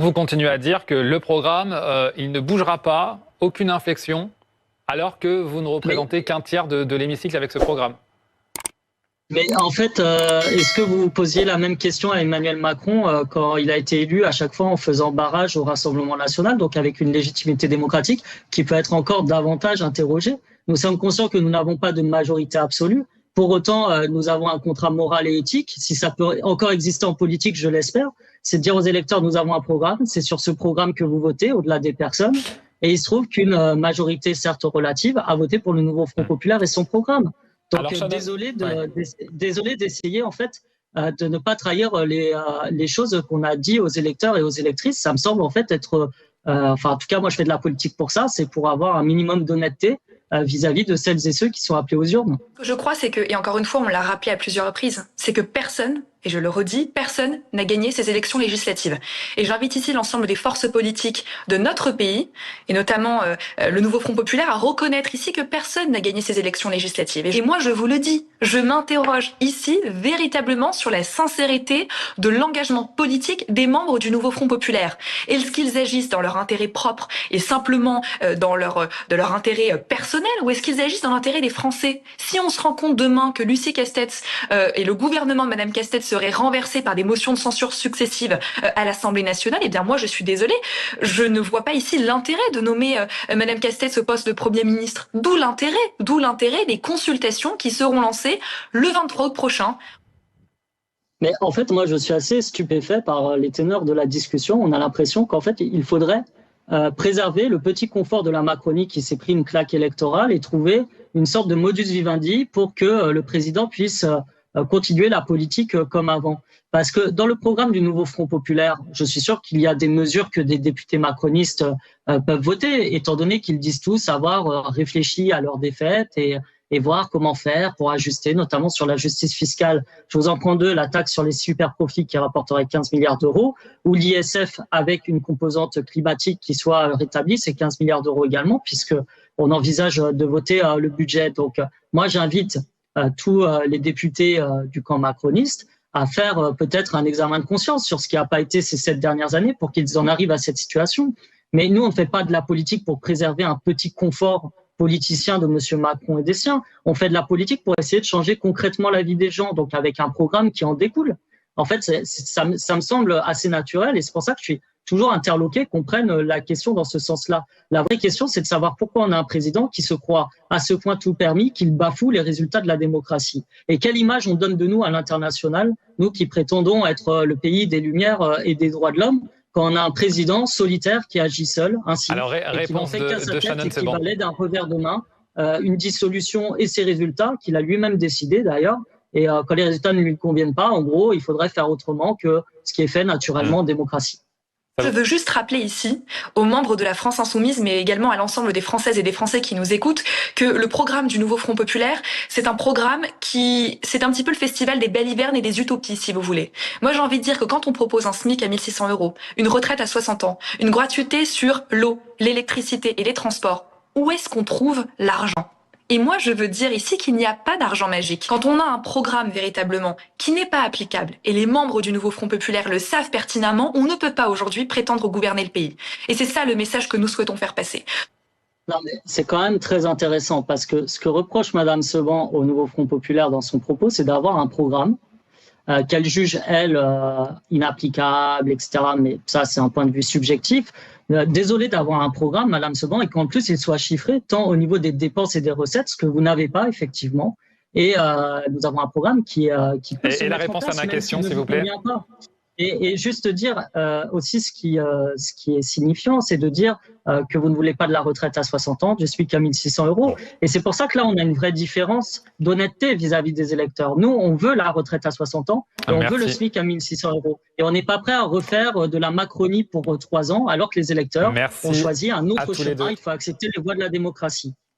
vous continuez à dire que le programme, il ne bougera pas, aucune inflexion, alors que vous ne représentez qu'un tiers de l'hémicycle avec ce programme. Mais en fait, est-ce que vous posiez la même question à Emmanuel Macron quand il a été élu, à chaque fois en faisant barrage au Rassemblement national, donc avec une légitimité démocratique qui peut être encore davantage interrogée? Nous sommes conscients que nous n'avons pas de majorité absolue. Pour autant, nous avons un contrat moral et éthique. Si ça peut encore exister en politique, je l'espère, c'est de dire aux électeurs, nous avons un programme, c'est sur ce programme que vous votez, au-delà des personnes. Et il se trouve qu'une majorité, certes relative, a voté pour le nouveau Front populaire et son programme. Donc, Alors, désolé d'essayer, en fait, de ne pas trahir les choses qu'on a dit aux électeurs et aux électrices. Ça me semble, en fait, être... enfin, en tout cas, moi, je fais de la politique pour ça. C'est pour avoir un minimum d'honnêteté vis-à-vis de celles et ceux qui sont appelés aux urnes. Je crois, c'est que, et encore une fois, on l'a rappelé à plusieurs reprises, c'est que personne, et je le redis, personne n'a gagné ces élections législatives. Et j'invite ici l'ensemble des forces politiques de notre pays, et notamment le nouveau Front populaire, à reconnaître ici que personne n'a gagné ces élections législatives. Et moi, je vous le dis, je m'interroge ici véritablement sur la sincérité de l'engagement politique des membres du nouveau Front populaire. Est-ce qu'ils agissent dans leur intérêt propre et simplement dans leur intérêt personnel, ou est-ce qu'ils agissent dans l'intérêt des Français? Si on se rend compte demain que Lucie Castex et le gouvernement de Madame Castex seraient renversés par des motions de censure successives à l'Assemblée nationale, eh bien moi je suis désolée, je ne vois pas ici l'intérêt de nommer Madame Castex au poste de Premier ministre. D'où l'intérêt des consultations qui seront lancées le 23 août prochain. Mais en fait, moi je suis assez stupéfait par les teneurs de la discussion. On a l'impression qu'en fait il faudrait préserver le petit confort de la Macronie qui s'est pris une claque électorale et trouver une sorte de modus vivendi pour que le président puisse continuer la politique comme avant. Parce que dans le programme du nouveau Front populaire, je suis sûr qu'il y a des mesures que des députés macronistes peuvent voter, étant donné qu'ils disent tous avoir réfléchi à leur défaite et voir comment faire pour ajuster, notamment sur la justice fiscale. Je vous en prends deux, la taxe sur les superprofits qui rapporterait 15 milliards d'euros, ou l'ISF avec une composante climatique qui soit rétablie, c'est 15 milliards d'euros également, puisque on envisage de voter le budget. Donc moi j'invite tous les députés du camp macroniste à faire peut-être un examen de conscience sur ce qui n'a pas été ces 7 dernières années pour qu'ils en arrivent à cette situation. Mais nous, on ne fait pas de la politique pour préserver un petit confort politicien de M. Macron et des siens. On fait de la politique pour essayer de changer concrètement la vie des gens, donc avec un programme qui en découle. En fait, ça me semble assez naturel et c'est pour ça que je suis toujours interloqué qu'on prenne la question dans ce sens-là. La vraie question, c'est de savoir pourquoi on a un président qui se croit à ce point tout permis, qu'il bafoue les résultats de la démocratie. Et quelle image on donne de nous à l'international, nous qui prétendons être le pays des Lumières et des droits de l'homme, quand on a un président solitaire qui agit seul, ainsi, alors, et qui n'en fait qu'à sa tête Shannon, et qui balaie d'un revers de main une dissolution et ses résultats, qu'il a lui-même décidé d'ailleurs. Et quand les résultats ne lui conviennent pas, en gros, il faudrait faire autrement que ce qui est fait naturellement en démocratie. Je veux juste rappeler ici, aux membres de la France Insoumise, mais également à l'ensemble des Françaises et des Français qui nous écoutent, que le programme du nouveau Front populaire, c'est un programme c'est un petit peu le festival des balivernes et des utopies, si vous voulez. Moi, j'ai envie de dire que quand on propose un SMIC à 1 600 €, une retraite à 60 ans, une gratuité sur l'eau, l'électricité et les transports, où est-ce qu'on trouve l'argent ? Et moi, je veux dire ici qu'il n'y a pas d'argent magique. Quand on a un programme véritablement qui n'est pas applicable, et les membres du nouveau Front populaire le savent pertinemment, on ne peut pas aujourd'hui prétendre gouverner le pays. Et c'est ça le message que nous souhaitons faire passer. Non, mais c'est quand même très intéressant parce que ce que reproche Madame Sevran au nouveau Front populaire dans son propos, c'est d'avoir un programme qu'elle juge, elle, inapplicable, etc. Mais ça, c'est un point de vue subjectif. Désolé d'avoir un programme, Madame Sevran, et qu'en plus il soit chiffré tant au niveau des dépenses et des recettes, ce que vous n'avez pas effectivement. Et nous avons un programme qui peut se et la mettre en réponse place, à ma même question, s'il s'il ne vous plaît. convient pas. Et juste dire aussi ce qui est signifiant, c'est de dire que vous ne voulez pas de la retraite à 60 ans, je suis qu'à 1 600 €. Et c'est pour ça que là, on a une vraie différence d'honnêteté vis-à-vis des électeurs. Nous, on veut la retraite à 60 ans et on veut le SMIC à 1 600 €. Et on n'est pas prêt à refaire de la Macronie pour 3 ans, alors que les électeurs ont choisi un autre chemin. Il faut accepter les voies de la démocratie.